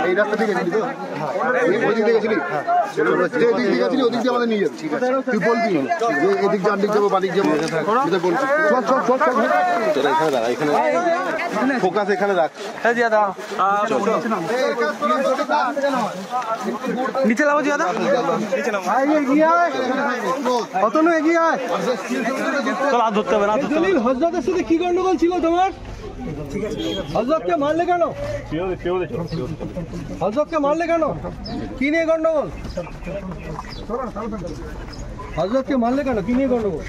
এই রাস্তা থেকে গেছিলি তো? ওই দিক থেকে গেছিলি? যে এদিক থেকে গেছিলি ওদিক দিয়ে আমাদের নিয়ে যাবি। তুই বলবি যে এদিক যান দিক যাবো বাদিক যাবো বলবি। তোরা এখানে দাঁড়া, এখানে ফোকাস এখানে রাখ। নিচে নামো জিয়াদা, অতনু এগিয়ে আয়। চল আর ধরতে হবে না। হযরতের সাথে কি গন্ডগোল ছিল তোমার? হযরতকে মারলে কেন? হযরতকে মারলে কেন? কি নিয়ে গন্ডগোল? হযরতকে মারলে কেন? কি নিয়ে গন্ডগোল?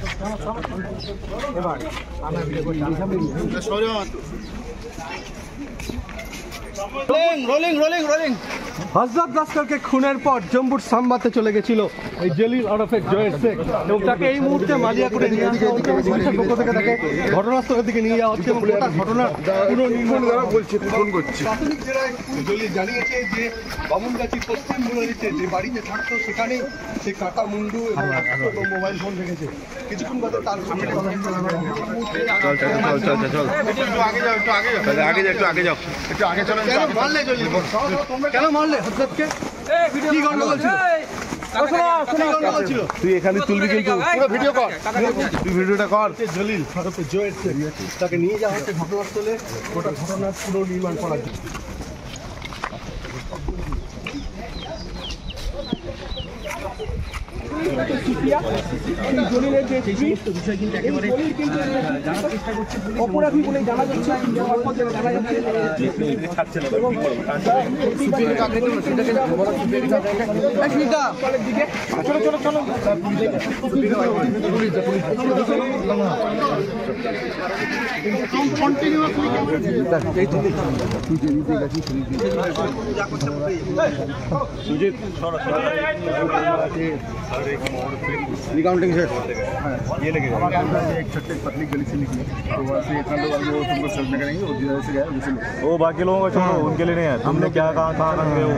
হযরত লস্করকে খুনের পর জম্বুর সাম্বাতে চলে গেছিল এই জলিল ওরফে জয়ের শেখ, এবং তাকে এই মুহূর্তে মালিয়াকুড়ে নিয়ে আসা হচ্ছে। পুলিশের পক্ষ থেকে তাকে ঘটনাস্থলের দিকে নিয়ে যাওয়া হচ্ছে এবং গোটা ঘটনার পুরো নির্মাণ বলছে ফোন করছে। প্রাথমিক জেলায় জলিল জানিয়েছে যে বামুনগাছির পশ্চিম মুরারিতে যে বাড়িতে থাকতো সেখানে সে কাটা মুন্ডু এবং মোবাইল ফোন রেখেছে। কিছুক্ষণ বাদে তার কেন মারলে হযরতকে? কি গন্ডগোল ছিল? তুই এখানে তুলবি কিন্তু পুরো ভিডিও কর, তুই ভিডিওটা কর। জলিল ওরফে জয়ের শেখ, তাকে নিয়ে যাওয়া হচ্ছে ঘটনাস্থলে গোটা ঘটনার পুরো নির্মাণ করার জন্য। অপরাধী বলে জানা যাচ্ছে। रिकाउंटिंग से ये लगेगा एक छोटे पतली गली से निकली तो वहाँ से इतना लोग वो तुमको सर्व करेंगे वो जिधर से गए वो बाकी लोगों को छोड़ो, उनके लिए नहीं है। हमने क्या कहाँ करते हो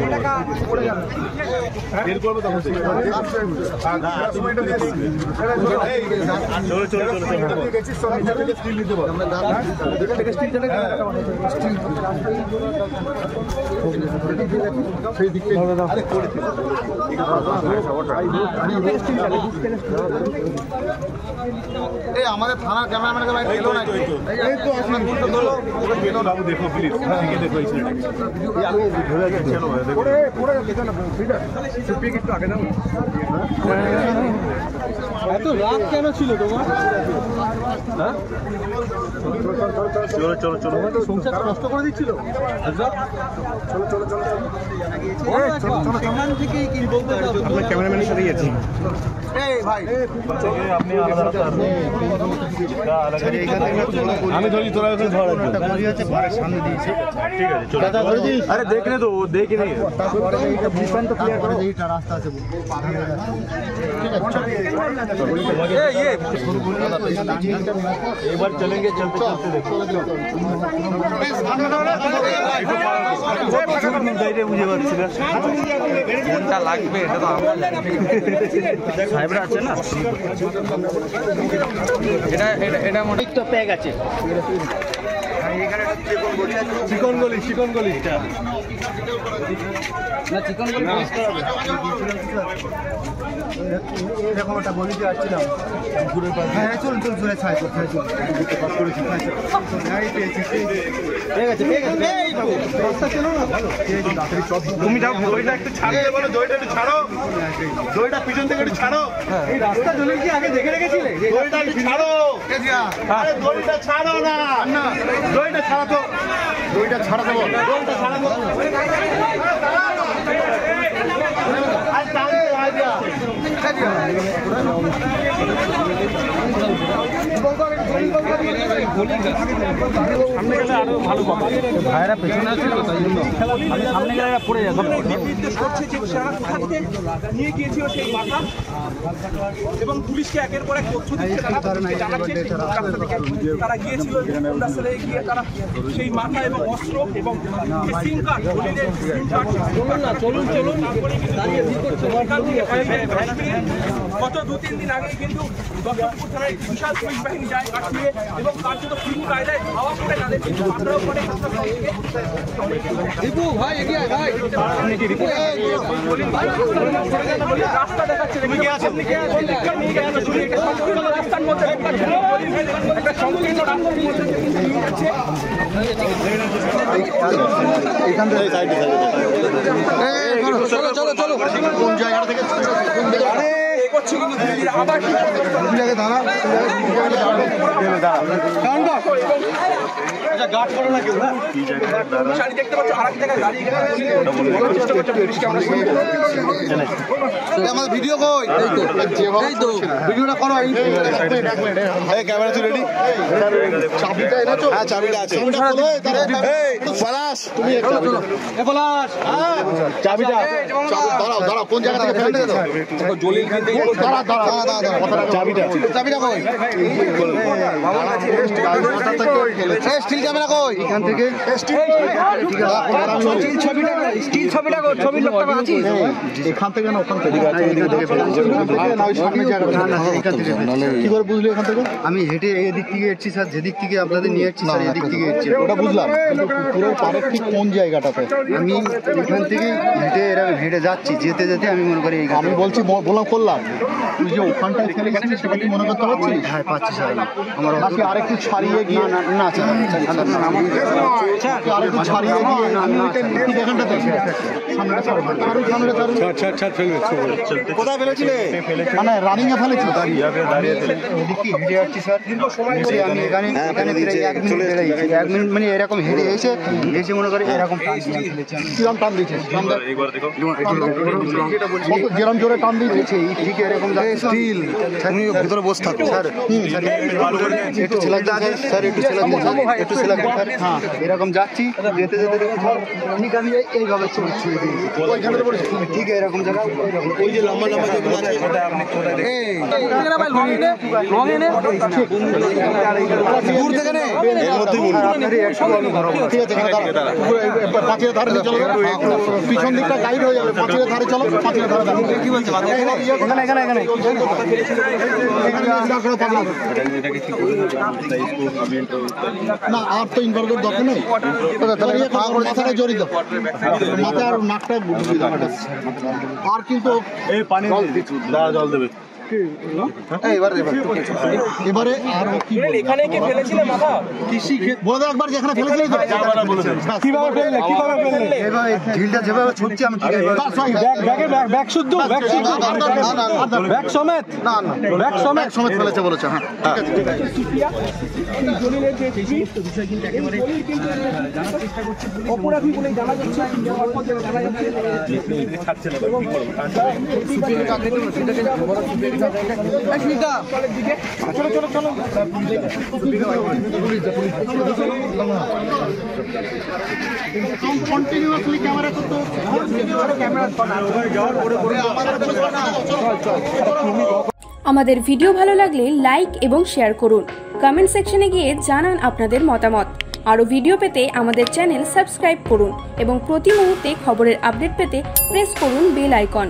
हमारे थाना कैमरामैन का भाई देखो ना, ये तो अपना गुंडा बोलो बाबू देखो प्लीज, ठीक है देखो इसलिए ये आगे चलो पूरे पूरे देखो ना ठीक है सिपी की तो आगे ना এত রাত কেন ছিল তোমার? হ্যাঁ চলো চলো চলো, সংসার নষ্ট করে দিচ্ছিল। চলো চলো চলো চলো সেখান থেকেই কি বলতে চাও? আমরা ক্যামেরাম্যানের সাথে গেছি। এই ভাই আপনি আলাদা আমি ধরি, তোরা ওখানে ধর গড়ি আছে ঘরের সামনে দিয়েছে। ঠিক আছে চলো, আরে দেখনে তো দেখি নেই তারপরে এইটা ব্লুপ্রিন্ট তো ক্লিয়ার করো। এইটা রাস্তা আছে एक बार चलेंगे चलते चलते देखो বুঝে পারছি না কোনটা লাগবে। এটা তো সাহেবরা আছে না, এটা এটা এটা মনে তো পেয়ে গেছে। চিকন গলি চিকন গলি না চিকন গলি এরকম একটা গলিতে আসছিলাম ঘুরে পাশে। হ্যাঁ চল চল ঘুরে ছাই কোথায় চল পাস করেছি নাই পেয়েছি ঠিক আছে ঠিক আছে এই বাবু রাস্তা চলো না ভালো এই তাড়াতাড়ি সব তুমি যাও দইটা একটু ছাড়তে বলো, দইটা একটু ছাড়ো, দইটা পিছন থেকে একটু ছাড়ো। এই রাস্তা চলে কি আগে দেখে রেখেছিলে? দইটা একটু ছাড়ো, আরে দইটা ছাড়ো না না দইটা ছাড়া তো, দইটা ছাড়া দেবো, দইটা ছাড়া দেবো। আজ টাইম আইডিয়া সামনে গেলে আরো ভালো পাবো। ভাইরা পেছনে আছে তো তাই জন্য সামনে গেলে পড়ে যাবে। নির্দেশ করছে যে নিয়ে গিয়েছিল সেই মাথা এবং পুলিশকে একের পর এক তথ্য দিচ্ছে, তারা গিয়েছিল ঘটনাস্থলে গিয়ে তারা সেই মাথা এবং অস্ত্র এবং সিম কার্ড চলুন চলুন চলুন দাঁড়িয়ে কি করছে গত 2-3 দিন আগে কিন্তু দশরথপুর থানায় বিশাল পুলিশ বাহিনী যায় কাশ্মীরে এবং কার্যত ফিল্ম কায়দায় ধাওয়া করে তাদের কিন্তু পাকড়াও করে রাস্তা দেখাচ্ছে রাস্তার মধ্যে একটা সংকীর্ণ রাস্তার মধ্যে এইখান থেকে চলো চলো চলো কোন জায়গা থেকে এগোচ্ছে কিন্তু আবার জায়গায় দাঁড়া গার্ড করো না কেউ হ্যাঁ শাড়ি দেখতে পাচ্ছ আর এক জায়গায় দাঁড়িয়ে গেছে চেষ্টা করছে পুলিশকে আমরা আমার ভিডিও কই এই তো ভিডিওটা করো এই ক্যামেরা তুই রেডি চাবিটা এনেছো হ্যাঁ চাবিটা আছে এই পলাশ তুমি চলো এ পলাশ হ্যাঁ চাবিটা দাঁড়াও দাঁড়াও কোন জায়গা থেকে ফেলে দিয়েছো জলিল কিন্তু দাঁড়া চাবিটা কই স্টিল ক্যামেরা কই এখান থেকে স্টিল ছবিটা কই ছবির লোকটা আছে এখান থেকে না ওখান থেকে এদিক থেকে না ওই সামনে জায়গা এখান থেকে কি করে বুঝলি এখান থেকে আমি হেঁটে এদিক থেকে এসেছি স্যার, যেদিক থেকে আপনাদের নিয়ে যাচ্ছি স্যার এদিক থেকে এসেছি। ওটা বুঝলাম কিন্তু পুকুরের পাড়ের ঠিক কোন জায়গাটাতে আমি এখান থেকে হেঁটে যাচ্ছি, যেতে যেতে আমি মনে করি আমি বলছি বললাম করলাম তুই যে ওখানটায় ফেলে গেছিস সেটা কি মনে করতে পারছিস? হ্যাঁ পাচ্ছি স্যার। আমার নাকি আরেকটু ছাড়িয়ে গিয়ে না স্যার আরেকটু ছাড়িয়ে গিয়ে ঠিক এখানটাতে কোথায় ফেলেছিলে? মানে রানিং এ ফেলেছিল দাঁড়িয়ে এদিক থেকে হেঁটে যাচ্ছি স্যার। আমি এখানে প্রায় 1 মিনিট বেড়ে 1 মিনিট মানে এরকম হেঁটে এসে মনে করি এরকম কিরম টান দিয়েছিস? যেরম জোরে টান দিয়েছে ঠিক এরকম স্টিল ভিতরে বসে থাকো স্যার। একটু ছেলাক স্যার, একটু ছেলাক স্যার। হ্যাঁ এরকম যাচ্ছি, যেতে যেতে ঠিক আমি এইভাবে ছুঁয়ে দিয়েছি ঠিক এরকম জায়গা। ওই যে লম্বা লম্বা যেগুলো আছে পাঁচিলের ধারে চলো, পিছন দিকটা গাইড হয়ে যাবে। পাঁচিলের ধারে চলো, পাঁচিলের ধারে কি বলছে না আর তো ইনভলভ দরকার নেই, মাথাটা জড়িয়ে দাও, মাথা আর নাকটা আর কিন্তু জল দেবে এবারে আর কি এখানে কি ফেলেছিলে মাথা বলে একবার যেখানে ফেলেছিলি কিভাবে ফেললে এভাবে ঢিলটা যেভাবে ছুটছি আমি ব্যাগ শুদ্ধ ব্যাগ সমেত না না ব্যাগ সমেত সমেত ফেলেছে বলেছে। হ্যাঁ ঠিক আছে অপরাধী বলে জানা যাচ্ছে কন্টিনিউয়াসলি ক্যামেরা করতে আমাদের ভিডিও ভালো লাগলে লাইক এবং শেয়ার করুন। কমেন্ট সেকশনে গিয়ে জানান আপনাদের মতামত। আরও ভিডিও পেতে আমাদের চ্যানেল সাবস্ক্রাইব করুন এবং প্রতি মুহূর্তে খবরের আপডেট পেতে প্রেস করুন বেল আইকন।